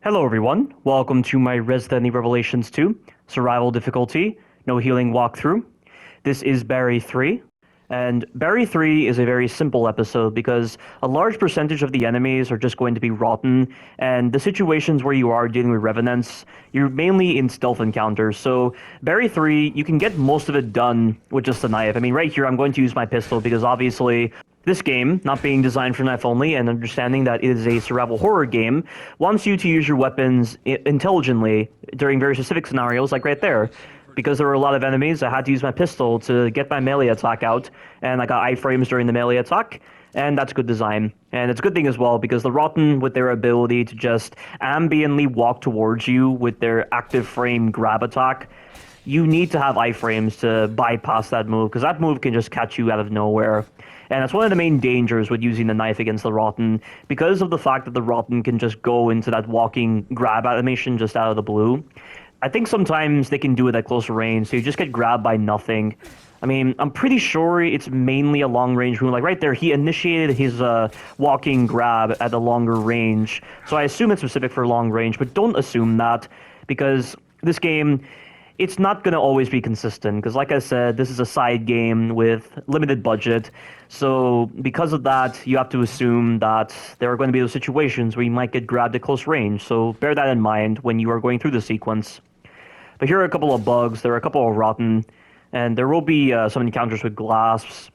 Hello everyone, welcome to my Resident Evil Revelations 2 Survival Difficulty, No Healing Walkthrough. This is Barry 3, and Barry 3 is a very simple episode because a large percentage of the enemies are just going to be rotten, and the situations where you are dealing with revenants, you're mainly in stealth encounters, so Barry 3, you can get most of it done with just a knife. I mean, right here I'm going to use my pistol because obviously this game, not being designed for knife only and understanding that it is a survival horror game, wants you to use your weapons intelligently during very specific scenarios, like right there. Because there were a lot of enemies, I had to use my pistol to get my melee attack out, and I got iframes during the melee attack, and that's good design. And it's a good thing as well, because the Rotten, with their ability to just ambiently walk towards you with their active frame grab attack, you need to have iframes to bypass that move, because that move can just catch you out of nowhere. And that's one of the main dangers with using the knife against the Rotten, because of the fact that the Rotten can just go into that walking grab animation just out of the blue. I think sometimes they can do it at closer range, so you just get grabbed by nothing. I mean, I'm pretty sure it's mainly a long-range move. Like right there, he initiated his walking grab at a longer range, so I assume it's specific for long range, but don't assume that, because this game, it's not going to always be consistent, because like I said, this is a side game with limited budget, so because of that, you have to assume that there are going to be those situations where you might get grabbed at close range, so bear that in mind when you are going through the sequence. But here are a couple of bugs, there are a couple of Rotten, and there will be some encounters with glass.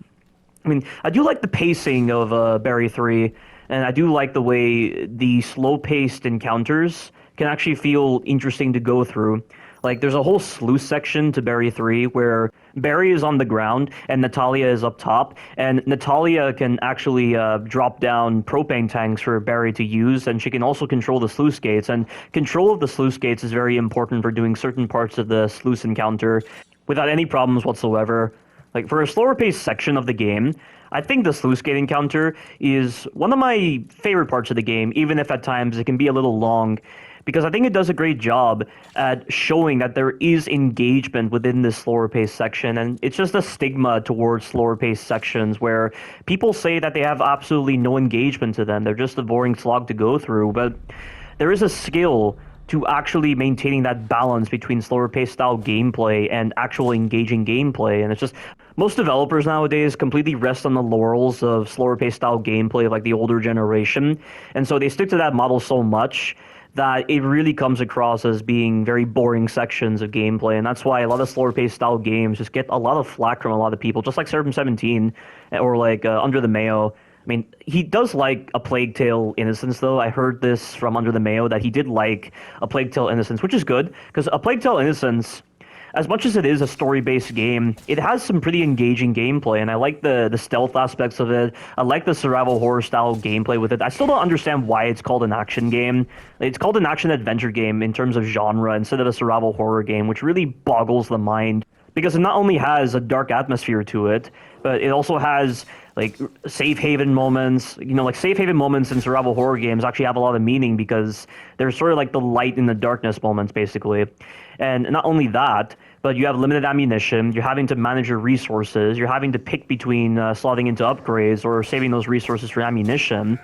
I mean, I do like the pacing of Barry 3, and I do like the way the slow-paced encounters can actually feel interesting to go through. Like, there's a whole sluice section to Barry 3 where Barry is on the ground and Natalia is up top, and Natalia can actually drop down propane tanks for Barry to use, and she can also control the sluice gates, and control of the sluice gates is very important for doing certain parts of the sluice encounter without any problems whatsoever. Like, for a slower paced section of the game, I think the sluice gate encounter is one of my favorite parts of the game, even if at times it can be a little long, because I think it does a great job at showing that there is engagement within this slower paced section, and it's just a stigma towards slower paced sections where people say that they have absolutely no engagement to them, they're just a boring slog to go through, but there is a skill to actually maintaining that balance between slower paced style gameplay and actual engaging gameplay, and it's just, most developers nowadays completely rest on the laurels of slower paced style gameplay like the older generation, and so they stick to that model so much that it really comes across as being very boring sections of gameplay, and that's why a lot of slower-paced style games just get a lot of flack from a lot of people, just like Seraphim 17, or like Under the Mayo. I mean, he does like A Plague Tale Innocence, though. I heard this from Under the Mayo, that he did like A Plague Tale Innocence, which is good, because A Plague Tale Innocence, as much as it is a story-based game, it has some pretty engaging gameplay, and I like the stealth aspects of it. I like the survival horror-style gameplay with it. I still don't understand why it's called an action game. It's called an action-adventure game in terms of genre instead of a survival horror game, which really boggles the mind, because it not only has a dark atmosphere to it, but it also has like safe haven moments. You know, like safe haven moments in survival horror games actually have a lot of meaning because they're sort of like the light in the darkness moments, basically. And not only that, but you have limited ammunition, you're having to manage your resources, you're having to pick between slotting into upgrades or saving those resources for ammunition.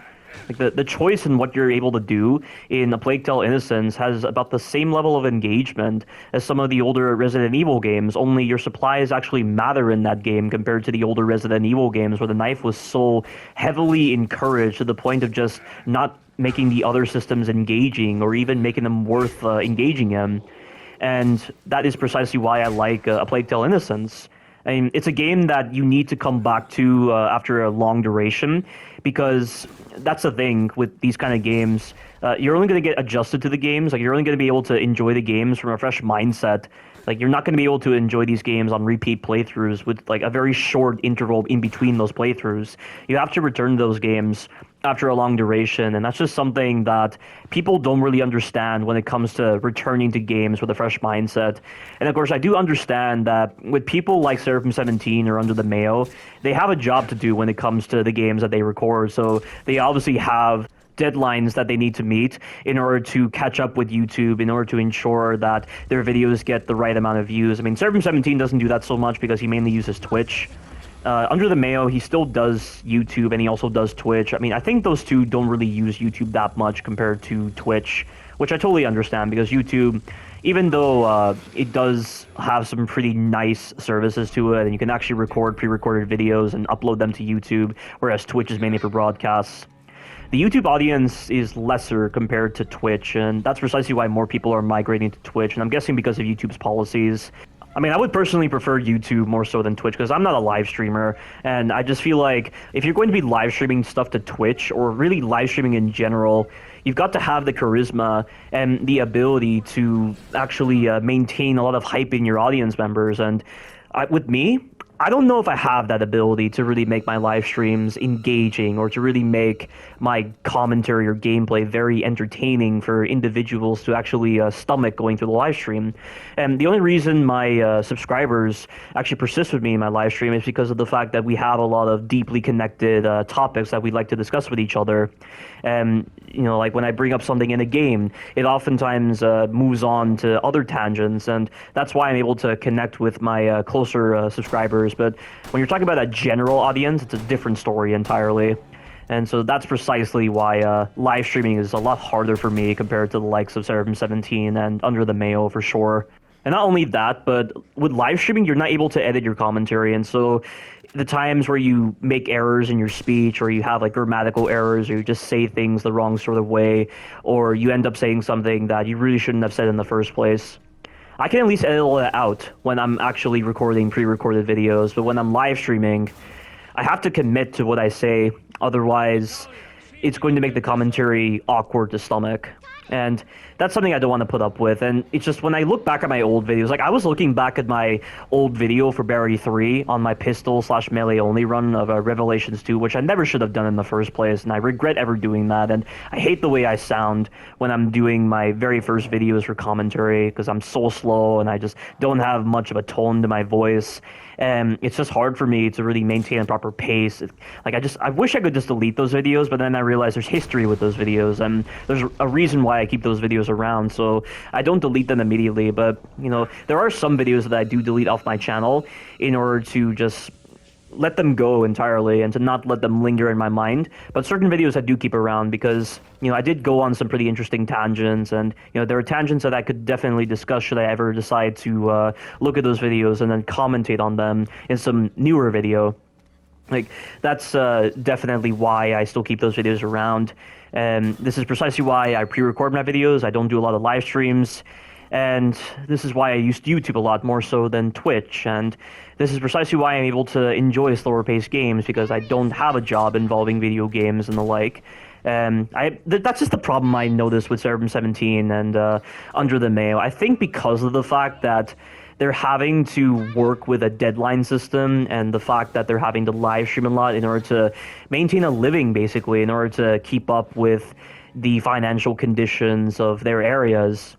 Like the choice in what you're able to do in A Plague Tale Innocence has about the same level of engagement as some of the older Resident Evil games, only your supplies actually matter in that game compared to the older Resident Evil games where the knife was so heavily encouraged to the point of just not making the other systems engaging or even making them worth engaging in. And that is precisely why I like A Plague Tale Innocence. I mean, it's a game that you need to come back to after a long duration, because that's the thing with these kind of games. You're only going to get adjusted to the games. Like, you're only going to be able to enjoy the games from a fresh mindset. Like, you're not going to be able to enjoy these games on repeat playthroughs with, like, a very short interval in between those playthroughs. You have to return to those games after a long duration, and that's just something that people don't really understand when it comes to returning to games with a fresh mindset. And of course, I do understand that with people like Seraphim 17 or Under the Mayo, they have a job to do when it comes to the games that they record, so they obviously have deadlines that they need to meet in order to catch up with YouTube, in order to ensure that their videos get the right amount of views. I mean, Seraphim 17 doesn't do that so much because he mainly uses Twitch. Under the Mayo, he still does YouTube and he also does Twitch. I mean, I think those two don't really use YouTube that much compared to Twitch, which I totally understand because YouTube, even though it does have some pretty nice services to it and you can actually record pre-recorded videos and upload them to YouTube, whereas Twitch is mainly for broadcasts, the YouTube audience is lesser compared to Twitch, and that's precisely why more people are migrating to Twitch, and I'm guessing because of YouTube's policies. I mean, I would personally prefer YouTube more so than Twitch because I'm not a live streamer, and I just feel like if you're going to be live streaming stuff to Twitch, or really live streaming in general, you've got to have the charisma and the ability to actually maintain a lot of hype in your audience members, and with me, I don't know if I have that ability to really make my live streams engaging or to really make my commentary or gameplay very entertaining for individuals to actually stomach going through the live stream. And the only reason my subscribers actually persist with me in my live stream is because of the fact that we have a lot of deeply connected topics that we'd like to discuss with each other. And, you know, like when I bring up something in a game, it oftentimes moves on to other tangents, and that's why I'm able to connect with my closer subscribers. But when you're talking about a general audience, it's a different story entirely. And so that's precisely why live streaming is a lot harder for me compared to the likes of Seraphim17 and Under the Mayo for sure. And not only that, but with live streaming, you're not able to edit your commentary, and so the times where you make errors in your speech, or you have like grammatical errors, or you just say things the wrong sort of way, or you end up saying something that you really shouldn't have said in the first place, I can at least edit all that out when I'm actually recording pre-recorded videos. But when I'm live streaming, I have to commit to what I say, otherwise it's going to make the commentary awkward to stomach. And that's something I don't want to put up with. And it's just when I look back at my old videos, like I was looking back at my old video for Barry 3 on my pistol/melee only run of Revelations 2, which I never should have done in the first place, and I regret ever doing that. And I hate the way I sound when I'm doing my very first videos for commentary because I'm so slow and I just don't have much of a tone to my voice. And it's just hard for me to really maintain a proper pace. Like I wish I could just delete those videos, but then I realize there's history with those videos, and there's a reason why I keep those videos around. So I don't delete them immediately, but you know, there are some videos that I do delete off my channel in order to just let them go entirely and to not let them linger in my mind. But certain videos I do keep around because, you know, I did go on some pretty interesting tangents, and, you know, there are tangents that I could definitely discuss should I ever decide to look at those videos and then commentate on them in some newer video. Like, that's definitely why I still keep those videos around. And this is precisely why I pre-record my videos. I don't do a lot of live streams. And this is why I used YouTube a lot more so than Twitch. And this is precisely why I'm able to enjoy slower-paced games, because I don't have a job involving video games and the like. That's just the problem I noticed with Seraphim17 and Under the Mayo. I think because of the fact that they're having to work with a deadline system, and the fact that they're having to live stream a lot in order to maintain a living, basically, in order to keep up with the financial conditions of their areas,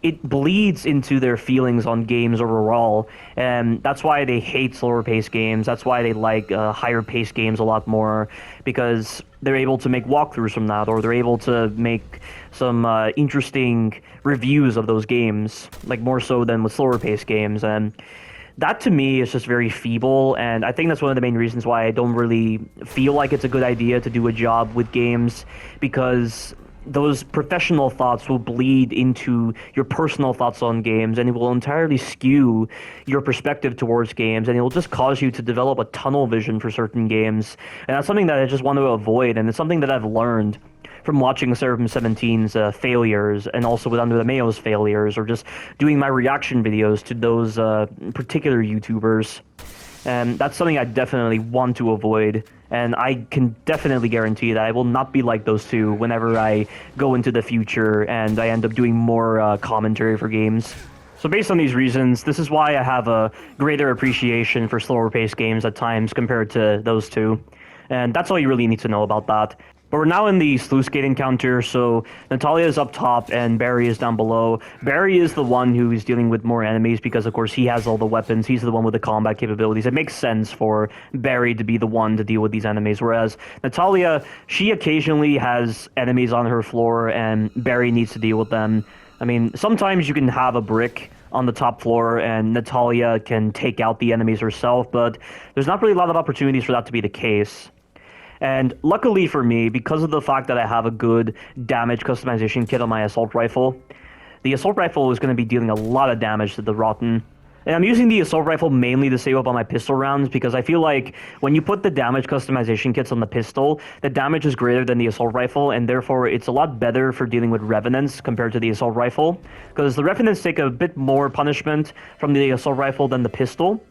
it bleeds into their feelings on games overall, and that's why they hate slower-paced games. That's why they like higher-paced games a lot more, because they're able to make walkthroughs from that, or they're able to make some interesting reviews of those games, like more so than with slower-paced games. And that, to me, is just very feeble, and I think that's one of the main reasons why I don't really feel like it's a good idea to do a job with games, because those professional thoughts will bleed into your personal thoughts on games, and it will entirely skew your perspective towards games, and it will just cause you to develop a tunnel vision for certain games. And that's something that I just want to avoid, and it's something that I've learned from watching Seraphim17's failures, and also with Under the Mayo's failures, or just doing my reaction videos to those particular YouTubers. And that's something I definitely want to avoid, and I can definitely guarantee that I will not be like those two whenever I go into the future and I end up doing more commentary for games. So based on these reasons, this is why I have a greater appreciation for slower-paced games at times compared to those two. And that's all you really need to know about that. But we're now in the sluice gate encounter, so Natalia is up top and Barry is down below. Barry is the one who is dealing with more enemies because, of course, he has all the weapons. He's the one with the combat capabilities. It makes sense for Barry to be the one to deal with these enemies, whereas Natalia, she occasionally has enemies on her floor and Barry needs to deal with them. I mean, sometimes you can have a brick on the top floor, and Natalia can take out the enemies herself, but there's not really a lot of opportunities for that to be the case. And luckily for me, because of the fact that I have a good damage customization kit on my assault rifle, the assault rifle is going to be dealing a lot of damage to the Rotten. And I'm using the assault rifle mainly to save up on my pistol rounds because I feel like when you put the damage customization kits on the pistol, the damage is greater than the assault rifle, and therefore it's a lot better for dealing with revenants compared to the assault rifle, because the revenants take a bit more punishment from the assault rifle than the pistol.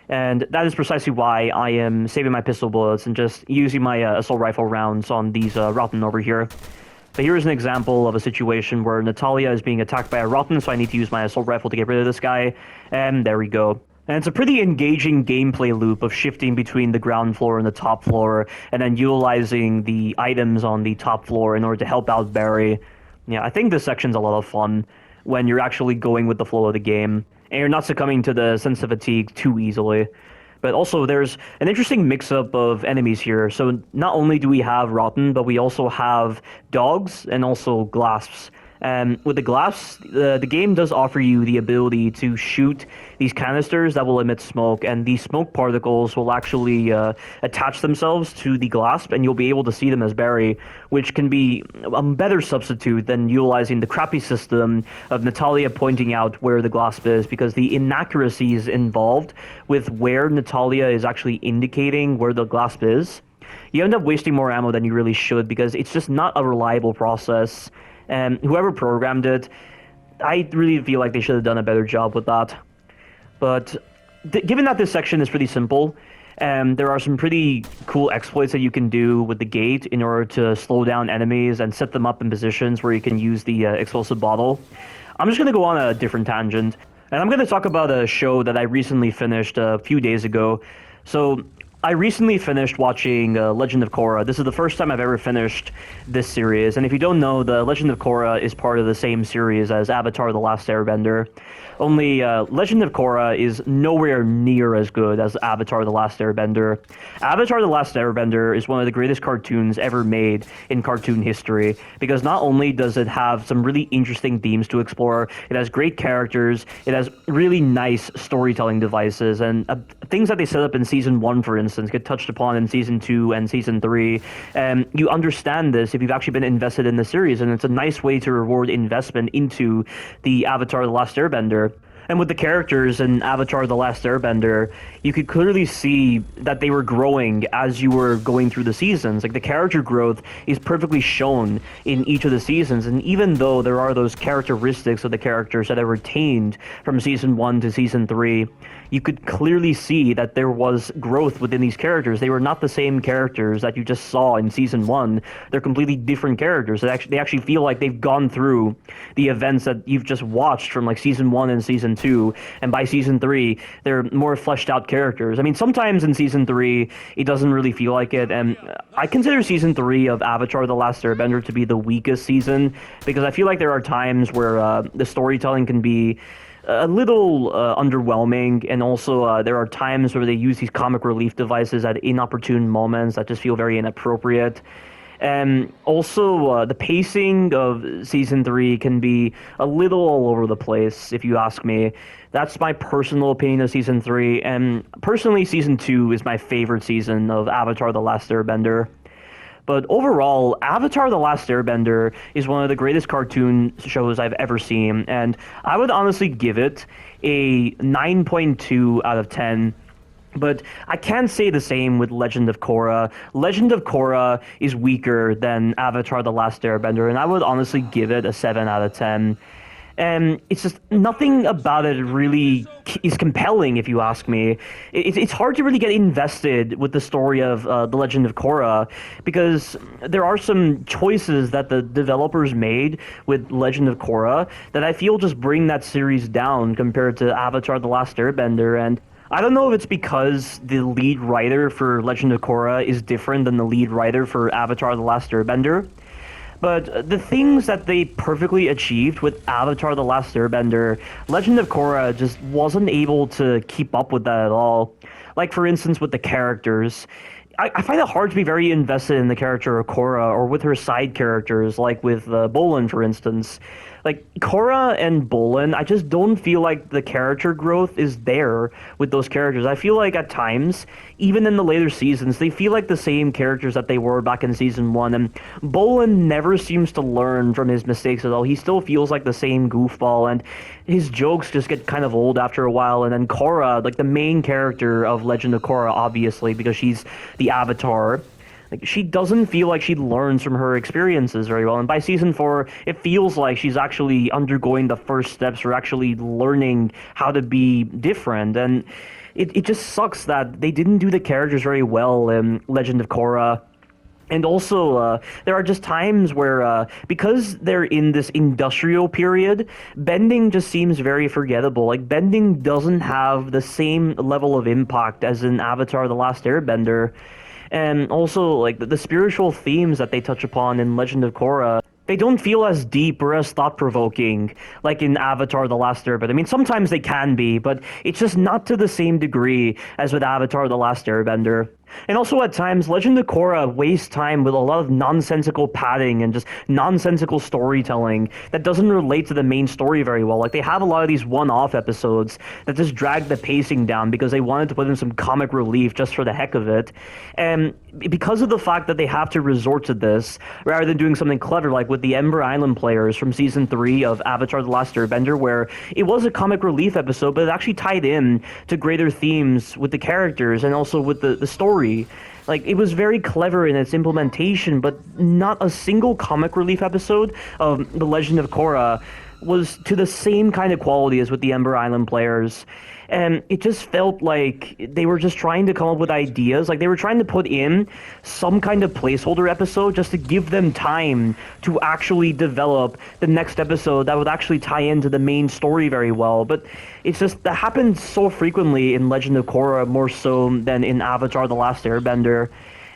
And that is precisely why I am saving my pistol bullets and just using my assault rifle rounds on these Rotten over here. But here is an example of a situation where Natalia is being attacked by a Rotten, so I need to use my assault rifle to get rid of this guy. And there we go. And it's a pretty engaging gameplay loop of shifting between the ground floor and the top floor, and then utilizing the items on the top floor in order to help out Barry. Yeah, I think this section's a lot of fun when you're actually going with the flow of the game, and you're not succumbing to the sense of fatigue too easily. But also, there's an interesting mix-up of enemies here. So not only do we have Rotten, but we also have dogs and also Glasps. And with the Glasps, the game does offer you the ability to shoot these canisters that will emit smoke, and these smoke particles will actually attach themselves to the Glasp, and you'll be able to see them as Barry, which can be a better substitute than utilizing the crappy system of Natalia pointing out where the Glasp is, because the inaccuracies involved with where Natalia is actually indicating where the Glasp is, you end up wasting more ammo than you really should, because it's just not a reliable process. And whoever programmed it, I really feel like they should have done a better job with that. But given that this section is pretty simple, there are some pretty cool exploits that you can do with the gate in order to slow down enemies and set them up in positions where you can use the explosive bottle. I'm just going to go on a different tangent, and I'm going to talk about a show that I recently finished a few days ago. So I recently finished watching Legend of Korra. This is the first time I've ever finished this series, and if you don't know, the Legend of Korra is part of the same series as Avatar: The Last Airbender. Only Legend of Korra is nowhere near as good as Avatar: The Last Airbender. Avatar: The Last Airbender is one of the greatest cartoons ever made in cartoon history, because not only does it have some really interesting themes to explore, it has great characters, it has really nice storytelling devices, and things that they set up in Season 1, for instance, get touched upon in Season 2 and Season 3. You understand this if you've actually been invested in the series, and it's a nice way to reward investment into the Avatar: The Last Airbender. And with the characters in Avatar: The Last Airbender, you could clearly see that they were growing as you were going through the seasons. Like, the character growth is perfectly shown in each of the seasons, and even though there are those characteristics of the characters that are retained from Season 1 to Season 3, you could clearly see that there was growth within these characters. They were not the same characters that you just saw in Season 1. They're completely different characters. They actually feel like they've gone through the events that you've just watched from, like, Season 1 and Season 2, and by Season 3, they're more fleshed out characters. I mean, sometimes in Season 3, it doesn't really feel like it, and I consider Season 3 of Avatar: The Last Airbender to be the weakest season, because I feel like there are times where the storytelling can be a little underwhelming, and also there are times where they use these comic relief devices at inopportune moments that just feel very inappropriate. And also, the pacing of Season 3 can be a little all over the place, if you ask me. That's my personal opinion of Season 3, and personally, Season 2 is my favorite season of Avatar: The Last Airbender. But overall, Avatar: The Last Airbender is one of the greatest cartoon shows I've ever seen, and I would honestly give it a 9.2 out of 10. But I can't say the same with Legend of Korra. Legend of Korra is weaker than Avatar: The Last Airbender, and I would honestly give it a 7 out of 10. And it's just, nothing about it really is compelling, if you ask me. It's hard to really get invested with the story of The Legend of Korra, because there are some choices that the developers made with Legend of Korra that I feel just bring that series down compared to Avatar: The Last Airbender. And I don't know if it's because the lead writer for Legend of Korra is different than the lead writer for Avatar: The Last Airbender, but the things that they perfectly achieved with Avatar: The Last Airbender, Legend of Korra just wasn't able to keep up with that at all. Like, for instance, with the characters, I find it hard to be very invested in the character of Korra or with her side characters, like with Bolin, for instance. Like Korra and Bolin, I just don't feel like the character growth is there with those characters. I feel like at times, even in the later seasons, they feel like the same characters that they were back in season one. And Bolin never seems to learn from his mistakes at all. He still feels like the same goofball, and his jokes just get kind of old after a while. And then Korra, like the main character of Legend of Korra, obviously, because she's the Avatar. Like she doesn't feel like she learns from her experiences very well. And by season four, it feels like she's actually undergoing the first steps or actually learning how to be different. And it just sucks that they didn't do the characters very well in Legend of Korra. And also, there are just times where, because they're in this industrial period, bending just seems very forgettable. Like, bending doesn't have the same level of impact as in Avatar: The Last Airbender. And also, like, the spiritual themes that they touch upon in Legend of Korra, they don't feel as deep or as thought-provoking like in Avatar: The Last Airbender. I mean, sometimes they can be, but it's just not to the same degree as with Avatar: The Last Airbender. And also at times, Legend of Korra wastes time with a lot of nonsensical padding and just nonsensical storytelling that doesn't relate to the main story very well. Like, they have a lot of these one-off episodes that just drag the pacing down because they wanted to put in some comic relief just for the heck of it. And because of the fact that they have to resort to this, rather than doing something clever like with the Ember Island players from Season 3 of Avatar: The Last Airbender, where it was a comic relief episode, but it actually tied in to greater themes with the characters and also with the story. Like, it was very clever in its implementation, but not a single comic relief episode of The Legend of Korra was to the same kind of quality as with the Ember Island players. And it just felt like they were just trying to come up with ideas. Like, they were trying to put in some kind of placeholder episode just to give them time to actually develop the next episode that would actually tie into the main story very well. But it's just, that happens so frequently in Legend of Korra, more so than in Avatar: The Last Airbender.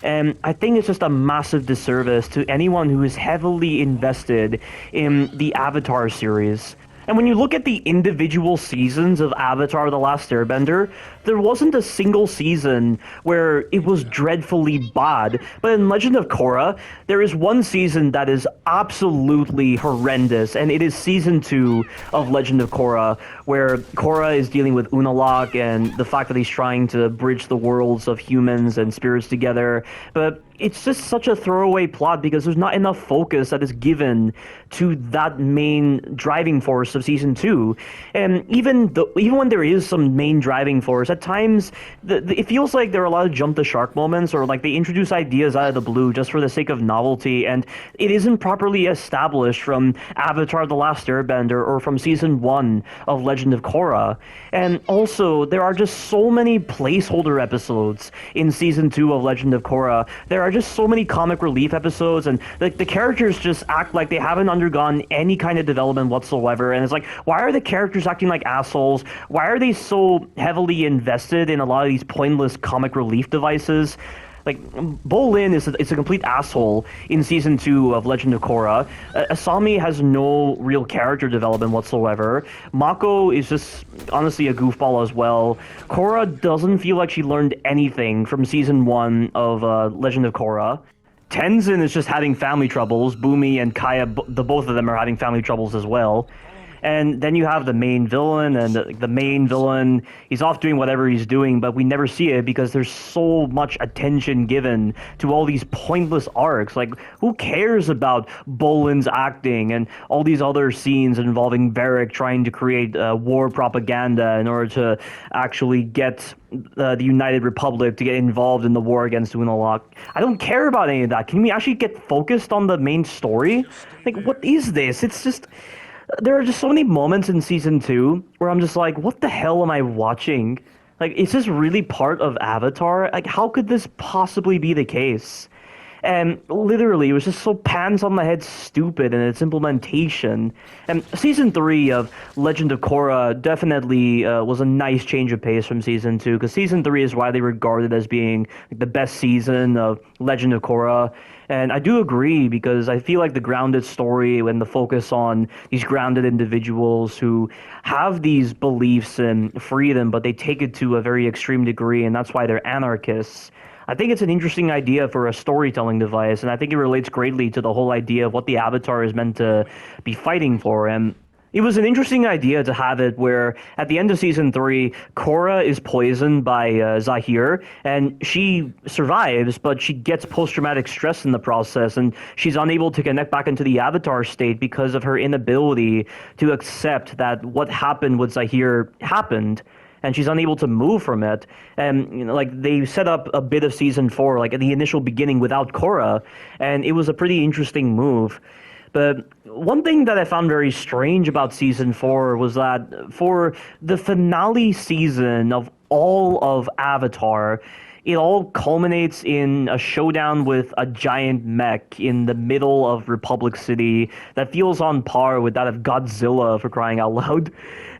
And I think it's just a massive disservice to anyone who is heavily invested in the Avatar series. And when you look at the individual seasons of Avatar: The Last Airbender, there wasn't a single season where it was dreadfully bad. But in Legend of Korra, there is one season that is absolutely horrendous, and it is season 2 of Legend of Korra, where Korra is dealing with Unalaq and the fact that he's trying to bridge the worlds of humans and spirits together. But it's just such a throwaway plot because there's not enough focus that is given to that main driving force of season 2. And even when there is some main driving force, at times it feels like there are a lot of jump the shark moments, or like they introduce ideas out of the blue just for the sake of novelty, and it isn't properly established from Avatar: The Last Airbender or from season 1 of Legend of Korra. And also, there are just so many placeholder episodes in season 2 of Legend of Korra. There are just so many comic relief episodes, and like the characters just act like they haven't undergone any kind of development whatsoever. And it's like, why are the characters acting like assholes? Why are they so heavily invested in a lot of these pointless comic relief devices? Like, Bolin is a complete asshole in season 2 of Legend of Korra. Asami has no real character development whatsoever. Mako is just honestly a goofball as well. Korra doesn't feel like she learned anything from season 1 of Legend of Korra. Tenzin is just having family troubles. Bumi and Kaya, the both of them are having family troubles as well. And then you have the main villain, and the main villain, he's off doing whatever he's doing, but we never see it because there's so much attention given to all these pointless arcs. Like, who cares about Bolin's acting and all these other scenes involving Varrick trying to create war propaganda in order to actually get the United Republic to get involved in the war against Unalaq? I don't care about any of that. Can we actually get focused on the main story? Like, what is this? It's just... There are just so many moments in season 2 where I'm just like, what the hell am I watching? Like, is this really part of Avatar? Like, how could this possibly be the case? And literally, it was just so pants on the head stupid in its implementation. And season 3 of Legend of Korra definitely was a nice change of pace from season 2, because season 3 is widely regarded as being like, the best season of Legend of Korra. And I do agree, because I feel like the grounded story and the focus on these grounded individuals who have these beliefs and freedom, but they take it to a very extreme degree, and that's why they're anarchists. I think it's an interesting idea for a storytelling device, and I think it relates greatly to the whole idea of what the Avatar is meant to be fighting for. And it was an interesting idea to have it where at the end of season three, Korra is poisoned by Zahir, and she survives, but she gets post-traumatic stress in the process, and she's unable to connect back into the Avatar state because of her inability to accept that what happened with Zahir happened. And she's unable to move from it. And like they set up a bit of season four, like at the initial beginning without Korra, and it was a pretty interesting move. But one thing that I found very strange about season four was that for the finale season of all of Avatar, it all culminates in a showdown with a giant mech in the middle of Republic City that feels on par with that of Godzilla, for crying out loud.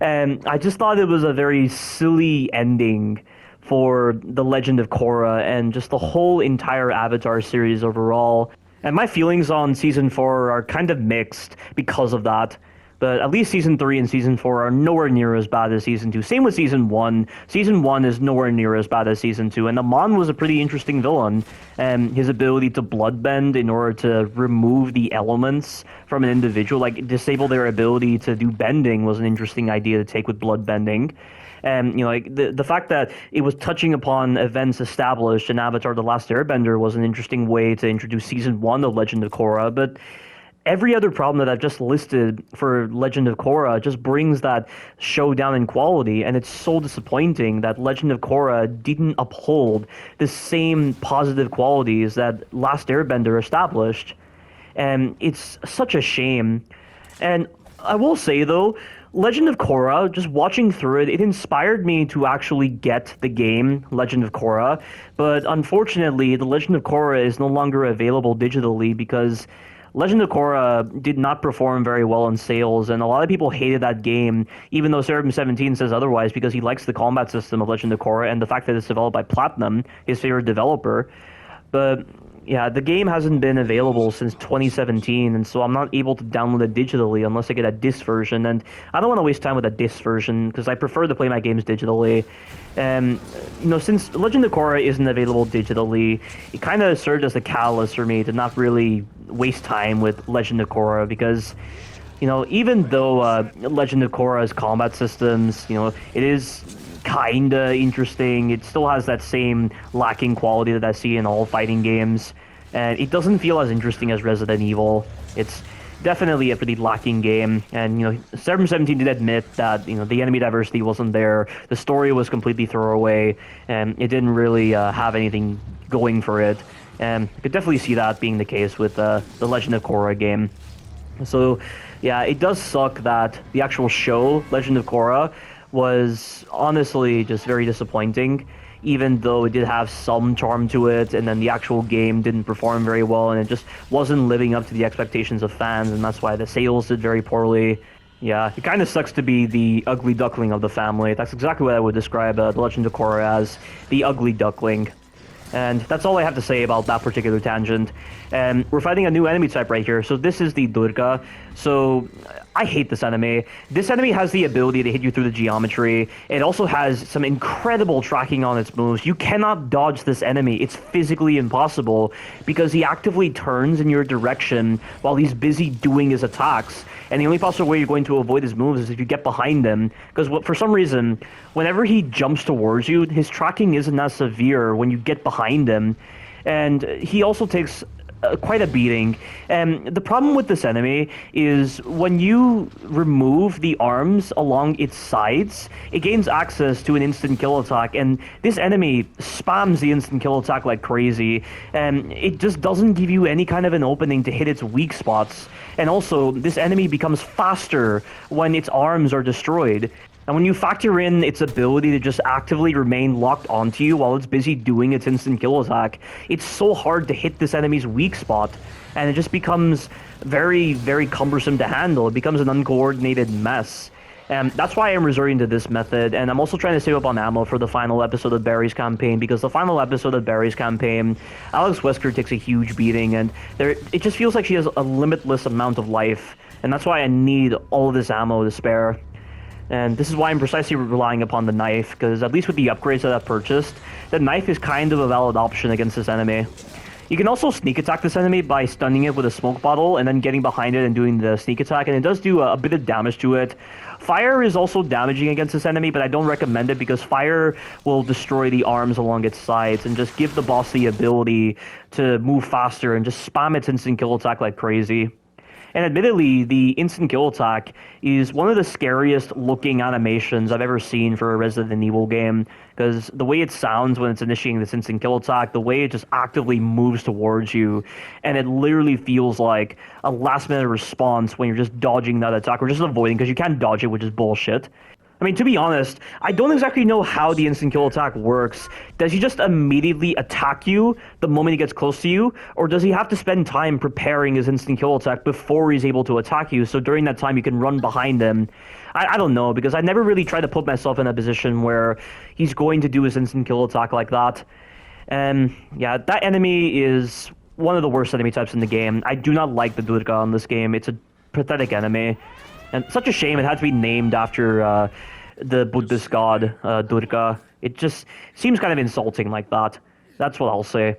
And I just thought it was a very silly ending for The Legend of Korra and just the whole entire Avatar series overall. And my feelings on season four are kind of mixed because of that. But at least season three and season four are nowhere near as bad as season two. Same with season one. Season one is nowhere near as bad as season two. And Amon was a pretty interesting villain. And his ability to bloodbend in order to remove the elements from an individual, like disable their ability to do bending, was an interesting idea to take with bloodbending. And like the fact that it was touching upon events established in Avatar: The Last Airbender was an interesting way to introduce season one of Legend of Korra. But every other problem that I've just listed for Legend of Korra just brings that show down in quality, and it's so disappointing that Legend of Korra didn't uphold the same positive qualities that Last Airbender established. And it's such a shame. And I will say, though, Legend of Korra, just watching through it, it inspired me to actually get the game, Legend of Korra. But unfortunately, the Legend of Korra is no longer available digitally because Legend of Korra did not perform very well in sales, and a lot of people hated that game, even though Seraphim17 says otherwise, because he likes the combat system of Legend of Korra and the fact that it's developed by Platinum, his favorite developer. But yeah, the game hasn't been available since 2017, and so I'm not able to download it digitally unless I get a disc version, and I don't want to waste time with a disc version because I prefer to play my games digitally. And since Legend of Korra isn't available digitally, it kind of served as a catalyst for me to not really waste time with Legend of Korra because even though Legend of Korra's combat systems, it is kinda interesting. It still has that same lacking quality that I see in all fighting games, and it doesn't feel as interesting as Resident Evil. It's definitely a pretty lacking game, and Seraphim17 did admit that the enemy diversity wasn't there, the story was completely throwaway, and it didn't really have anything going for it. And I could definitely see that being the case with the Legend of Korra game. So yeah, it does suck that the actual show, Legend of Korra, was honestly just very disappointing, even though it did have some charm to it, and then the actual game didn't perform very well, and it just wasn't living up to the expectations of fans, and that's why the sales did very poorly. Yeah, it kind of sucks to be the ugly duckling of the family. That's exactly what I would describe The Legend of Korra as, the ugly duckling. And that's all I have to say about that particular tangent. And we're fighting a new enemy type right here. So this is the Durga. So I hate this enemy. This enemy has the ability to hit you through the geometry. It also has some incredible tracking on its moves. You cannot dodge this enemy. It's physically impossible because he actively turns in your direction while he's busy doing his attacks. And the only possible way you're going to avoid his moves is if you get behind him. Because for some reason, whenever he jumps towards you, his tracking isn't as severe when you get behind him. And he also takes quite a beating. And the problem with this enemy is when you remove the arms along its sides, it gains access to an instant kill attack, and this enemy spams the instant kill attack like crazy, and it just doesn't give you any kind of an opening to hit its weak spots. And also, this enemy becomes faster when its arms are destroyed. And when you factor in its ability to just actively remain locked onto you while it's busy doing its instant kill attack, it's so hard to hit this enemy's weak spot, and it just becomes very, very cumbersome to handle. It becomes an uncoordinated mess. And that's why I'm resorting to this method, and I'm also trying to save up on ammo for the final episode of Barry's campaign, because the final episode of Barry's campaign, Alex Wesker takes a huge beating, and it just feels like she has a limitless amount of life, and that's why I need all of this ammo to spare. And this is why I'm precisely relying upon the knife, because at least with the upgrades that I've purchased, the knife is kind of a valid option against this enemy. You can also sneak attack this enemy by stunning it with a smoke bottle and then getting behind it and doing the sneak attack, and it does do a bit of damage to it. Fire is also damaging against this enemy, but I don't recommend it because fire will destroy the arms along its sides and just give the boss the ability to move faster and just spam its instant kill attack like crazy. And admittedly, the instant kill attack is one of the scariest looking animations I've ever seen for a Resident Evil game, because the way it sounds when it's initiating this instant kill attack, the way it just actively moves towards you, and it literally feels like a last minute response when you're just dodging that attack, or just avoiding, because you can't dodge it, which is bullshit. I mean, to be honest, I don't exactly know how the instant kill attack works. Does he just immediately attack you the moment he gets close to you? Or does he have to spend time preparing his instant kill attack before he's able to attack you, so during that time you can run behind him? I don't know, because I never really tried to put myself in a position where he's going to do his instant kill attack like that. And yeah, that enemy is one of the worst enemy types in the game. I do not like the Durga in this game. It's a pathetic enemy. And such a shame it had to be named after the Buddhist god, Durga. It just seems kind of insulting like that. That's what I'll say.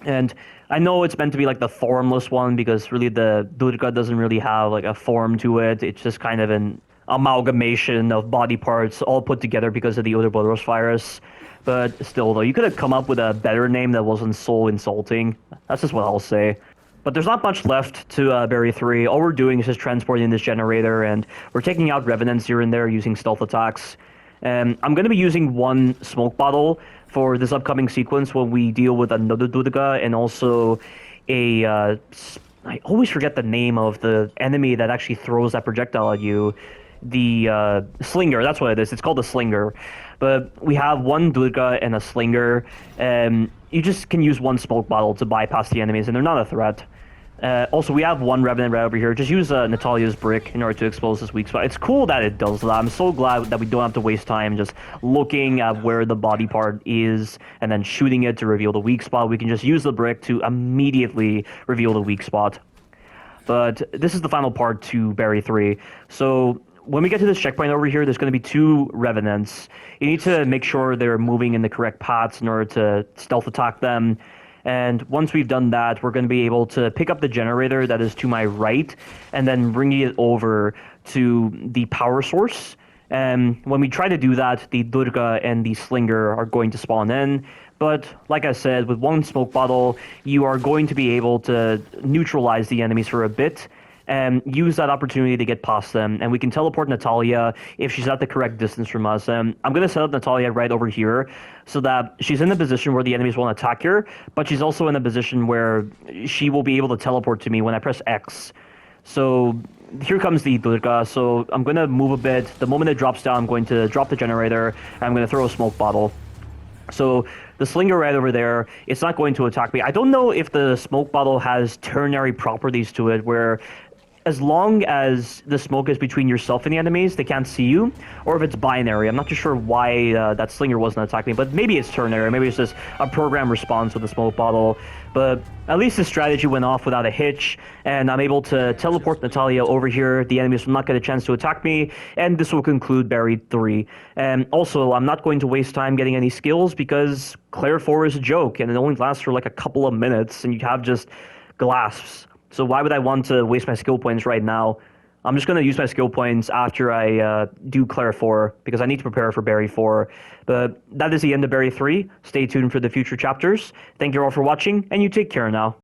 And I know it's meant to be like the formless one, because really the Durga doesn't really have like a form to it. It's just kind of an amalgamation of body parts all put together because of the Ouroboros virus. But still, though, you could have come up with a better name that wasn't so insulting. That's just what I'll say. But there's not much left to Berry 3. All we're doing is just transporting this generator, and we're taking out Revenants here and there using stealth attacks. I'm going to be using one smoke bottle for this upcoming sequence when we deal with another Durga, and also a... I always forget the name of the enemy that actually throws that projectile at you. The Slinger, that's what it is. It's called the Slinger. But we have one Durga and a Slinger. You just can use one smoke bottle to bypass the enemies, and they're not a threat. Also, we have one Revenant right over here. Just use Natalia's brick in order to expose this weak spot. It's cool that it does that. I'm so glad that we don't have to waste time just looking at where the body part is and then shooting it to reveal the weak spot. We can just use the brick to immediately reveal the weak spot. But this is the final part to Berry 3. So when we get to this checkpoint over here, there's going to be two Revenants. You need to make sure they're moving in the correct paths in order to stealth attack them. And once we've done that, we're going to be able to pick up the generator that is to my right and then bring it over to the power source. And when we try to do that, the Durga and the Slinger are going to spawn in. But like I said, with one smoke bottle, you are going to be able to neutralize the enemies for a bit and use that opportunity to get past them. And we can teleport Natalia if she's at the correct distance from us. I'm going to set up Natalia right over here so that she's in a position where the enemies won't attack her, but she's also in a position where she will be able to teleport to me when I press X. So here comes the Durga. So I'm going to move a bit. The moment it drops down, I'm going to drop the generator, and I'm going to throw a smoke bottle. So the Slinger right over there, it's not going to attack me. I don't know if the smoke bottle has ternary properties to it, where as long as the smoke is between yourself and the enemies, they can't see you, or if it's binary. I'm not too sure why that Slinger wasn't attacking me, but maybe it's ternary. Maybe it's just a program response with the smoke bottle. But at least the strategy went off without a hitch, and I'm able to teleport Natalia over here. The enemies will not get a chance to attack me, and this will conclude Berry 3. And also, I'm not going to waste time getting any skills, because Claire 4 is a joke, and it only lasts for like a couple of minutes, and you have just glasps. So why would I want to waste my skill points right now? I'm just going to use my skill points after I do Claire 4, because I need to prepare for Berry 4. But that is the end of Berry 3. Stay tuned for the future chapters. Thank you all for watching, and you take care now.